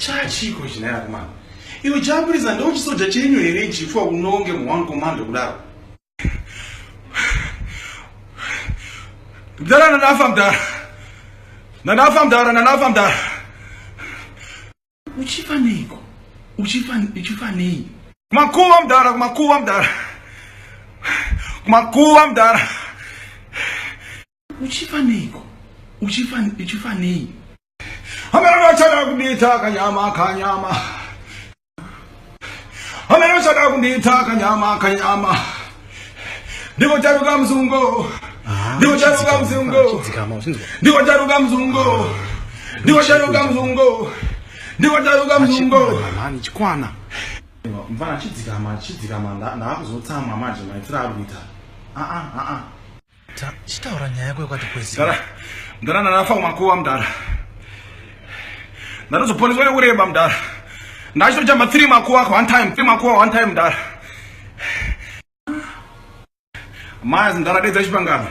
chachiko chinaya kumana. Iwe chapurisa ndo chisoja chenyu here chifua kunonge mu1 command kudaro. Mdara nanafa mdara. Nanafa mdara. Uchifa niko. Uchifa nei. Kumakuwa mdara. Uchifa niko. Uchifa nei. Amena chada kundita kanyama. Amena chada kundita kanyama. Ndiko charuka mzungo. Ndiko charuka mzungo. Mani chikwana. Mvana chidzikama ndakuzotsama manje maitira arikuita. Chitaura nyaya yako kwati kwezi. Mdara nanafa kumakuwa mdara. Ndazoponeswa nekureba mdara. Ndachitochamba 3 makuwa one time mdara. Mazi mdara dedza chipangano.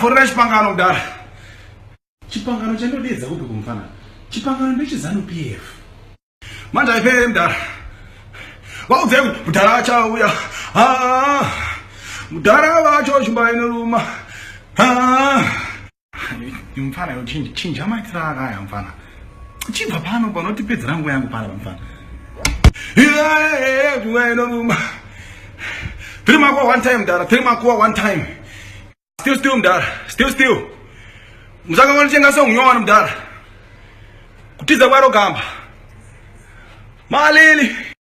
Forera chipangano mdara. Chipangano chandodedza kupi kumfana. Chipangano ndechizanu PF. Manje aipere mdara. Waudze mdara achauya. Mdara wacho chimba inoruma. Mfana yo chinja maitira akaya mfana. Chibva pano panotipedzera nguva yangu pana mfana. Inoruma. 3 makuwa one time mdara. 3 makuwa one time. Still mdara. Still. Mzaka wani chenga so mnyona mdara. Kutiza waro gamba. Malili.